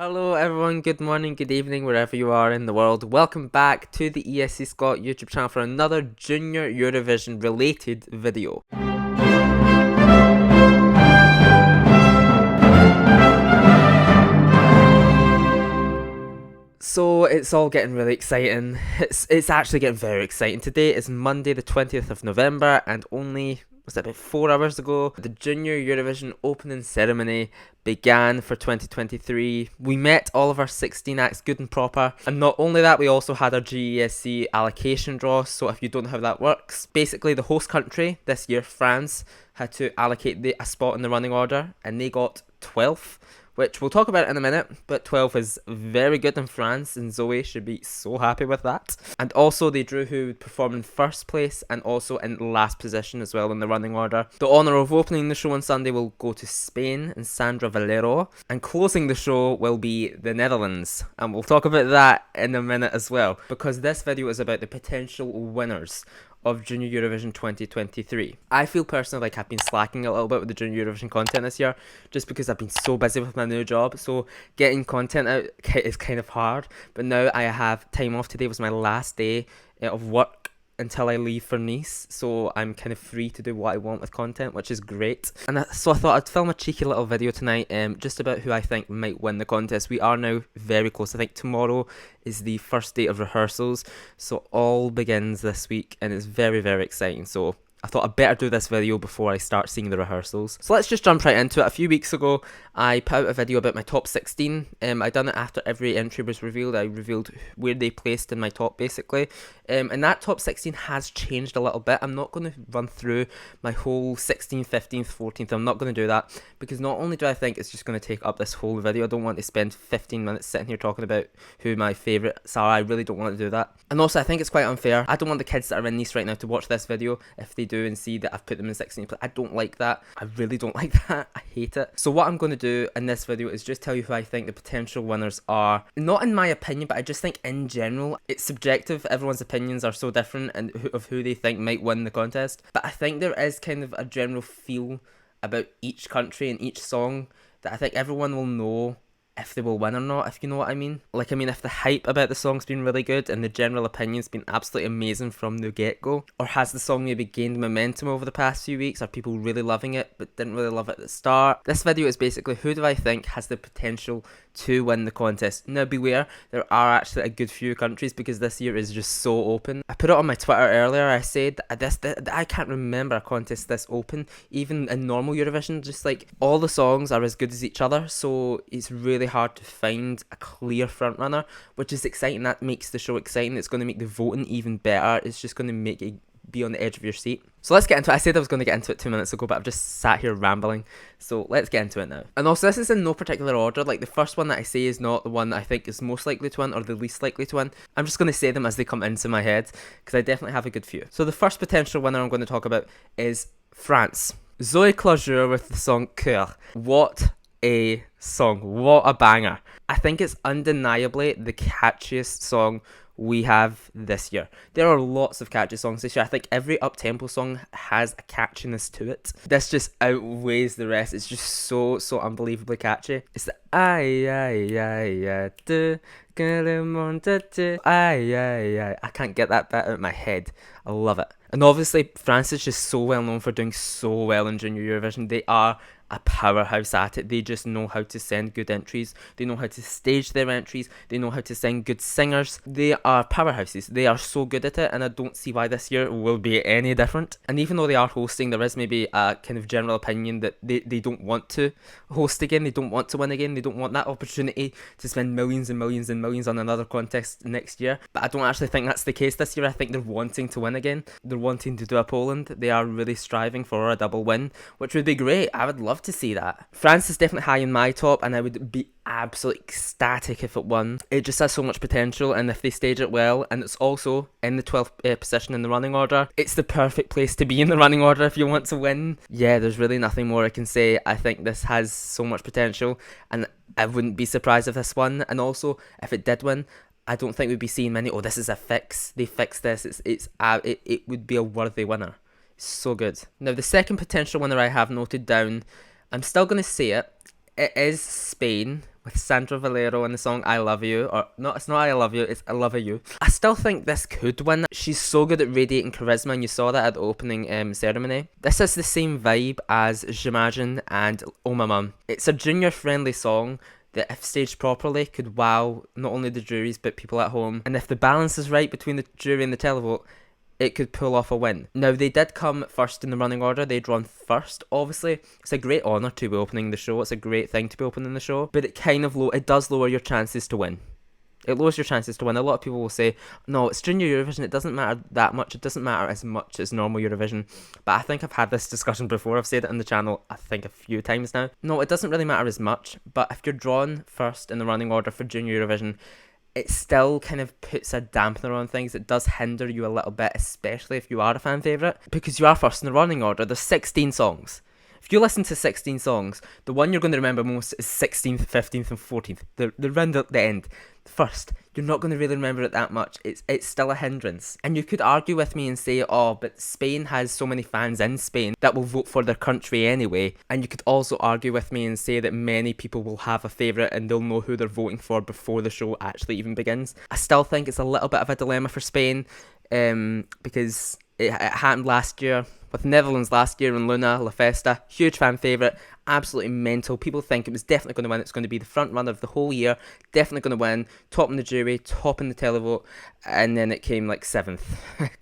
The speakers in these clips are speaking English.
Hello everyone, good morning, good evening, wherever you are in the world. Welcome back to the ESC Scot YouTube channel for another Junior Eurovision related video. So it's all getting really exciting. It's actually getting very exciting. Today is Monday the 20th of November and only about 4 hours ago, the Junior Eurovision opening ceremony began for 2023. We met all of our 16 acts good and proper, and not only that, we also had our JESC allocation draw. So if you don't know how that works, basically the host country this year, France, had to allocate a spot in the running order, and they got 12th, which we'll talk about in a minute, but 12 is very good in France, and Zoe should be so happy with that. And also they drew who would perform in first place and also in last position as well in the running order. The honour of opening the show on Sunday will go to Spain and Sandra Valero, and closing the show will be the Netherlands, and we'll talk about that in a minute as well, because this video is about the potential winners of Junior Eurovision 2023. I feel personally like I've been slacking a little bit with the Junior Eurovision content this year, just because I've been so busy with my new job, so getting content out is kind of hard. But now I have time off. Today was my last day of work until I leave for Nice, so I'm kind of free to do what I want with content, which is great. And so I thought I'd film a cheeky little video tonight just about who I think might win the contest. We are now very close. I think tomorrow is the first day of rehearsals, so all begins this week, and it's very, very exciting. So I thought I'd better do this video before I start seeing the rehearsals. So let's just jump right into it. A few weeks ago, I put out a video about my top 16. I done it after every entry was revealed. I revealed where they placed in my top, basically. And that top 16 has changed a little bit. I'm not going to run through my whole 16th, 15th, 14th. I'm not going to do that, because not only do I think it's just going to take up this whole video, I don't want to spend 15 minutes sitting here talking about who my favourites are. I really don't want to do that. And also, I think it's quite unfair. I don't want the kids that are in Nice right now to watch this video if they do and see that I've put them in 16th place. I don't like that. I really don't like that. I hate it. So what I'm going to do in this video is just tell you who I think the potential winners are. Not in my opinion, but I just think in general. It's subjective. Everyone's opinions are so different and of who they think might win the contest. But I think there is kind of a general feel about each country and each song that I think everyone will know if they will win or not, if you know what I mean. Like, I mean, if the hype about the song's been really good and the general opinion's been absolutely amazing from the get-go, or has the song maybe gained momentum over the past few weeks? Are people really loving it but didn't really love it at the start? This video is basically who do I think has the potential to win the contest. Now beware, there are actually a good few countries, because this year is just so open. I put it on my Twitter earlier. I said that I can't remember a contest this open, even in normal Eurovision. Just like all the songs are as good as each other, so it's really hard to find a clear front runner, which is exciting. That makes the show exciting. It's going to make the voting even better. It's just going to make it be on the edge of your seat. So let's get into it. I said I was going to get into it 2 minutes ago, but I've just sat here rambling, so let's get into it now. And also, this is in no particular order. Like, the first one that I say is not the one that I think is most likely to win or the least likely to win. I'm just going to say them as they come into my head, because I definitely have a good few. So the first potential winner I'm going to talk about is France. Zoe Claujour with the song Cœur. What a song. What a banger. I think it's undeniably the catchiest song we have this year. There are lots of catchy songs this year. I think every up-tempo song has a catchiness to it. This just outweighs the rest. It's just so unbelievably catchy. It's the I can't get that bit out of my head. I love it. And obviously France is just so well known for doing so well in Junior Eurovision. They are a powerhouse at it. They just know how to send good entries. They know how to stage their entries. They know how to send good singers. They are powerhouses. They are so good at it, and I don't see why this year will be any different. And even though they are hosting, there is maybe a kind of general opinion that they don't want to host again. They don't want to win again. They don't want that opportunity to spend millions and millions and millions on another contest next year. But I don't actually think that's the case this year. I think they're wanting to win again. They're wanting to do a Poland. They are really striving for a double win, which would be great. I would love to see that. France is definitely high in my top, and I would be absolutely ecstatic if it won. It just has so much potential, and if they stage it well, and it's also in the 12th position in the running order, it's the perfect place to be in the running order if you want to win. Yeah, there's really nothing more I can say. I think this has so much potential, and I wouldn't be surprised if this won. And also, if it did win, I don't think we'd be seeing many, oh, this is a fix, they fixed this, it would be a worthy winner. So good. Now, the second potential winner I have noted down, I'm still going to say it. It is Spain with Sandra Valero in the song I Love You. Or, no, it's not I Love You, it's I Love You. I still think this could win. She's so good at radiating charisma, and you saw that at the opening ceremony. This is the same vibe as J'imagine and Oh My Mum. It's a junior-friendly song that, if staged properly, could wow not only the juries but people at home. And if the balance is right between the jury and the televote, it could pull off a win. Now, they did come first in the running order. They'd run first, obviously. It's a great honour to be opening the show. It's a great thing to be opening the show. But it does lower your chances to win. It lowers your chances to win. A lot of people will say, no, it's junior Eurovision. It doesn't matter that much. It doesn't matter as much as normal Eurovision. But I think I've had this discussion before. I've said it on the channel, I think, a few times now. No, it doesn't really matter as much. But if you're drawn first in the running order for junior Eurovision, it still kind of puts a dampener on things. It does hinder you a little bit, especially if you are a fan favourite, because you are first in the running order. There's 16 songs. If you listen to 16 songs, the one you're going to remember most is 16th, 15th and 14th. They're round at the end. First, you're not going to really remember it that much. It's still a hindrance. And you could argue with me and say, oh, but Spain has so many fans in Spain that will vote for their country anyway. And you could also argue with me and say that many people will have a favourite and they'll know who they're voting for before the show actually even begins. I still think it's a little bit of a dilemma for Spain, because it happened last year with Netherlands last year in Luna, La Festa. Huge fan favourite, absolutely mental. People think it was definitely going to win. It's going to be the front runner of the whole year, definitely going to win, top in the jury, top in the televote, and then it came like 7th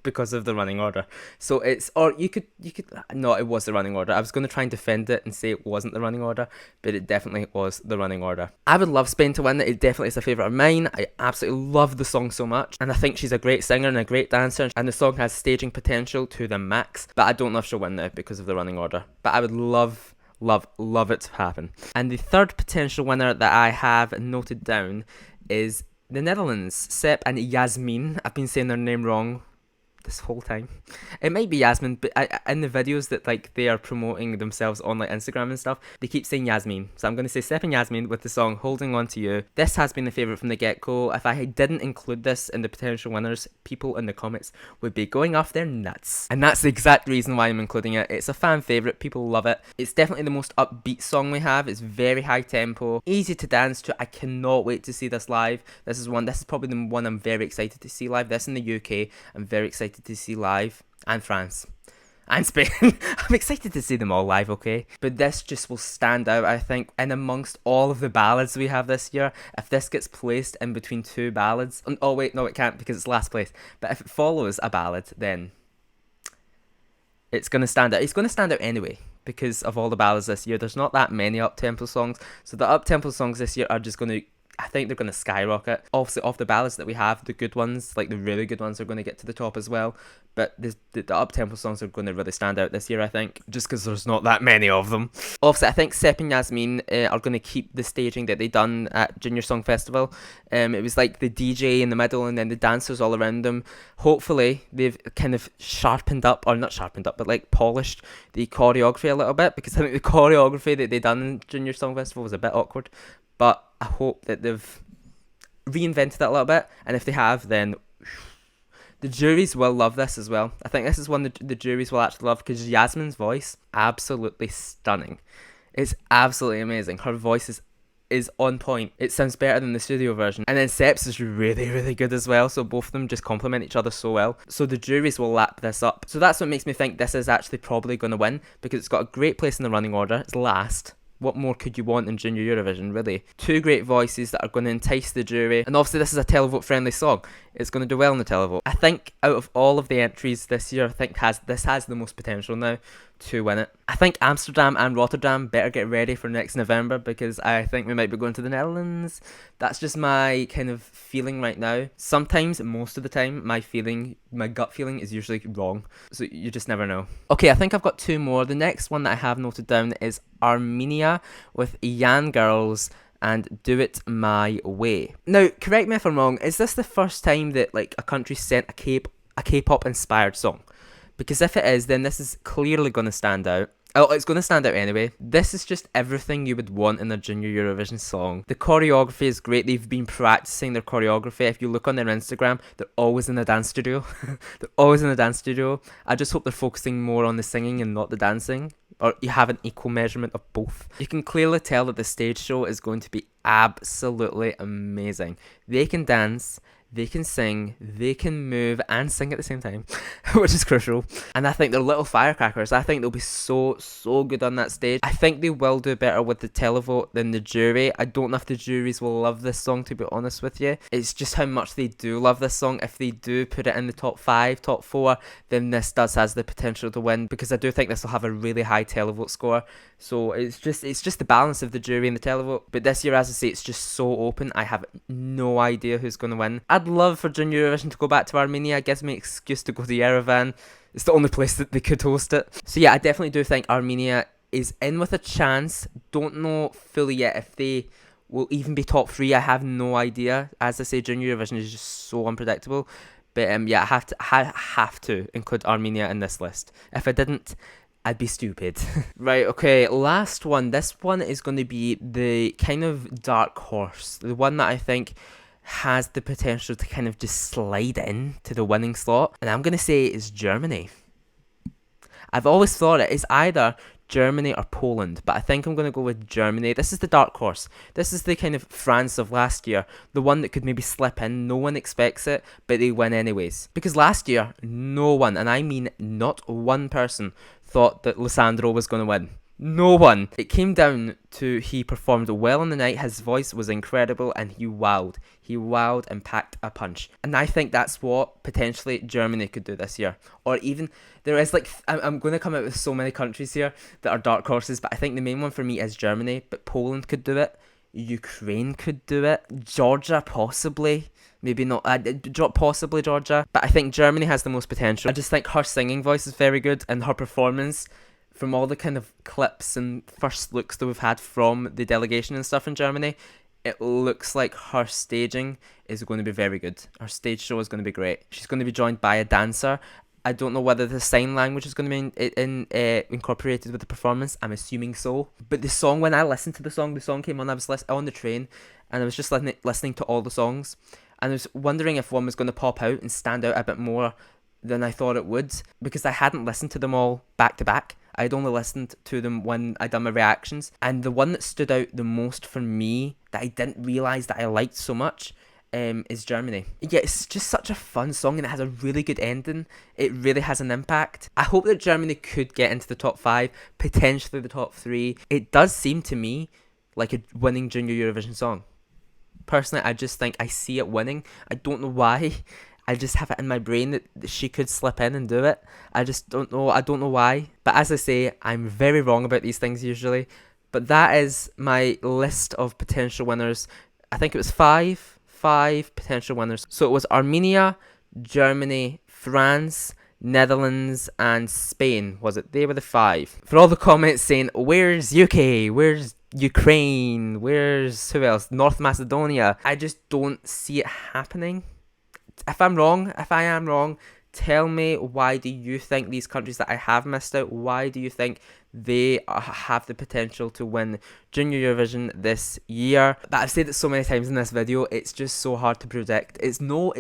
because of the running order. So it was the running order. I was going to try and defend it and say it wasn't the running order, but it definitely was the running order. I would love Spain to win it. It definitely is a favourite of mine. I absolutely love the song so much, and I think she's a great singer and a great dancer, and the song has staging potential to the max, but I don't know if she'll win now because of the running order. But I would love it to happen. And the third potential winner that I have noted down is the Netherlands. Sepp and Yasmin. I've been saying their name wrong this whole time. It might be Yasmin, but in the videos that they are promoting themselves on Instagram and stuff, they keep saying Yasmin. So I'm going to say Sepp and Yasmin with the song Holding On To You. This has been the favourite from the get-go. If I didn't include this in the potential winners, people in the comments would be going off their nuts. And that's the exact reason why I'm including it. It's a fan favourite. People love it. It's definitely the most upbeat song we have. It's very high tempo, easy to dance to. I cannot wait to see this live. This is probably the one I'm very excited to see live. This in the UK, I'm very excited to see live, and France and Spain. I'm excited to see them all live, okay? But this just will stand out, I think, and amongst all of the ballads we have this year. If this gets placed in between two ballads, oh wait, no, it can't because it's last place. But if it follows a ballad, then it's going to stand out. It's going to stand out anyway because of all the ballads this year. There's not that many up-tempo songs, so the up-tempo songs this year are just going to, I think they're going to skyrocket. Obviously, off the ballads that we have, the good ones, like the really good ones, are going to get to the top as well. But the up-tempo songs are going to really stand out this year, I think, just because there's not that many of them. Obviously, I think Sepp and Yasmin are going to keep the staging that they done at Junior Song Festival. It was like the DJ in the middle and then the dancers all around them. Hopefully, they've kind of but polished the choreography a little bit, because I think the choreography that they done in Junior Song Festival was a bit awkward. But I hope that they've reinvented it a little bit, and if they have, then the juries will love this as well. I think this is one the juries will actually love, because Yasmin's voice, absolutely stunning. It's absolutely amazing. Her voice is on point. It sounds better than the studio version. And then Sepp's is really, really good as well, so both of them just complement each other so well. So the juries will lap this up. So that's what makes me think this is actually probably going to win, because it's got a great place in the running order. It's last. What more could you want in Junior Eurovision, really? Two great voices that are going to entice the jury. And obviously this is a televote friendly song. It's going to do well in the televote. I think out of all of the entries this year, I think this has the most potential now to win it. I think Amsterdam and Rotterdam better get ready for next November, because I think we might be going to the Netherlands. That's just my kind of feeling right now. Sometimes, most of the time, my gut feeling is usually wrong. So you just never know. Okay, I think I've got two more. The next one that I have noted down is Armenia with Yan Girls and Do It My Way. Now, correct me if I'm wrong, is this the first time that a country sent a K-pop inspired song? Because if it is, then this is clearly going to stand out. Oh, it's going to stand out anyway. This is just everything you would want in a Junior Eurovision song. The choreography is great. They've been practicing their choreography. If you look on their Instagram, they're always in a dance studio. They're always in a dance studio. I just hope they're focusing more on the singing and not the dancing, or you have an equal measurement of both. You can clearly tell that the stage show is going to be absolutely amazing. They can dance, they can sing, they can move and sing at the same time, which is crucial. And I think they're little firecrackers. I think they'll be so good on that stage. I think they will do better with the televote than the jury. I don't know if the juries will love this song, to be honest with you. It's just how much they do love this song. If they do put it in the top 5, top 4, then this has the potential to win, because I do think this will have a really high televote score. So it's just the balance of the jury and the televote. But this year, as I say, it's just so open. I have no idea who's going to win. I'd love for Junior Eurovision to go back to Armenia. It gives me an excuse to go to Yerevan. It's the only place that they could host it. So yeah, I definitely do think Armenia is in with a chance. Don't know fully yet if they will even be top 3. I have no idea. As I say, Junior Eurovision is just so unpredictable. But yeah, I have to include Armenia in this list. If I didn't, I'd be stupid. Right, okay, last one. This one is going to be the kind of dark horse. The one that I think has the potential to kind of just slide in to the winning slot. And I'm going to say it's Germany. I've always thought it is either Germany or Poland, but I think I'm going to go with Germany. This is the dark horse. This is the kind of France of last year. The one that could maybe slip in. No one expects it, but they win anyways. Because last year, no one, and I mean not one person, thought that Lissandro was going to win. No one. It came down to he performed well on the night, his voice was incredible, and he wowed. He wowed and packed a punch. And I think that's what potentially Germany could do this year. Or even, there is like, I'm going to come out with so many countries here that are dark horses, but I think the main one for me is Germany, but Poland could do it. Ukraine could do it. Georgia, possibly. Maybe not, possibly Georgia. But I think Germany has the most potential. I just think her singing voice is very good, and her performance, from all the kind of clips and first looks that we've had from the delegation and stuff in Germany, it looks like her staging is going to be very good. Her stage show is going to be great. She's going to be joined by a dancer. I don't know whether the sign language is going to be incorporated with the performance. I'm assuming so. But the song, when I listened to the song came on, I was on the train, and I was just listening to all the songs, and I was wondering if one was going to pop out and stand out a bit more than I thought it would, because I hadn't listened to them all back to back. I'd only listened to them when I'd done my reactions, and the one that stood out the most for me that I didn't realise that I liked so much is Germany. Yeah, it's just such a fun song, and it has a really good ending. It really has an impact. I hope that Germany could get into the top 5, potentially the top 3. It does seem to me like a winning Junior Eurovision song. Personally, I just think I see it winning. I don't know why. I just have it in my brain that she could slip in and do it. I just don't know. I don't know why. But as I say, I'm very wrong about these things usually. But that is my list of potential winners. I think it was five potential winners. So it was Armenia, Germany, France, Netherlands, and Spain, was it? They were the 5. For all the comments saying, where's UK? Where's Ukraine? Where's who else? North Macedonia. I just don't see it happening. If I am wrong, tell me, why do you think these countries that I have missed out, why do you think they have the potential to win Junior Eurovision this year? But I've said it so many times in this video, it's just so hard to predict. There's no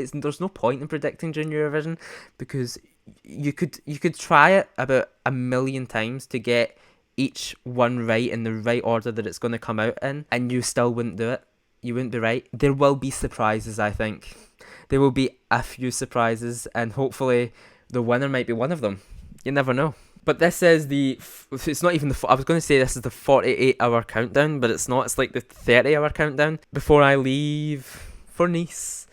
point in predicting Junior Eurovision, because you could try it about 1,000,000 times to get each one right in the right order that it's going to come out in, and you still wouldn't do it. You wouldn't be right. There will be surprises, I think. There will be a few surprises, and hopefully the winner might be one of them. You never know. But this is it's not even I was going to say this is the 48-hour countdown, but it's not. It's like the 30-hour countdown before I leave for Nice.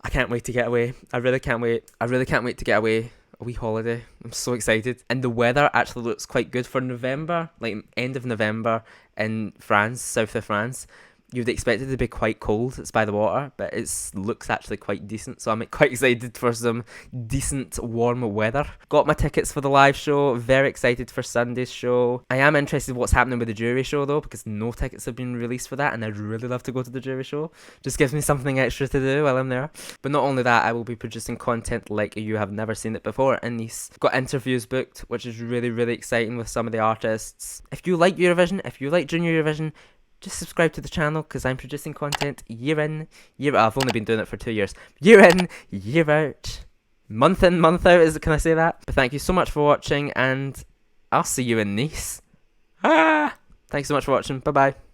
I can't wait to get away. I really can't wait. I really can't wait to get away. A wee holiday. I'm so excited. And the weather actually looks quite good for November, like end of November in France, south of France. You'd expect it to be quite cold. It's by the water, but it looks actually quite decent. So I'm quite excited for some decent warm weather. Got my tickets for the live show. Very excited for Sunday's show. I am interested in what's happening with the jury show though, because no tickets have been released for that, and I'd really love to go to the jury show. Just gives me something extra to do while I'm there. But not only that, I will be producing content like you have never seen it before in Nice. Got interviews booked, which is really, really exciting with some of the artists. If you like Eurovision, if you like Junior Eurovision, just subscribe to the channel, because I'm producing content year in, year out. I've only been doing it for 2 years. Year in, year out. Month in, month out. Can I say that? But thank you so much for watching, and I'll see you in Nice. Thanks so much for watching. Bye-bye.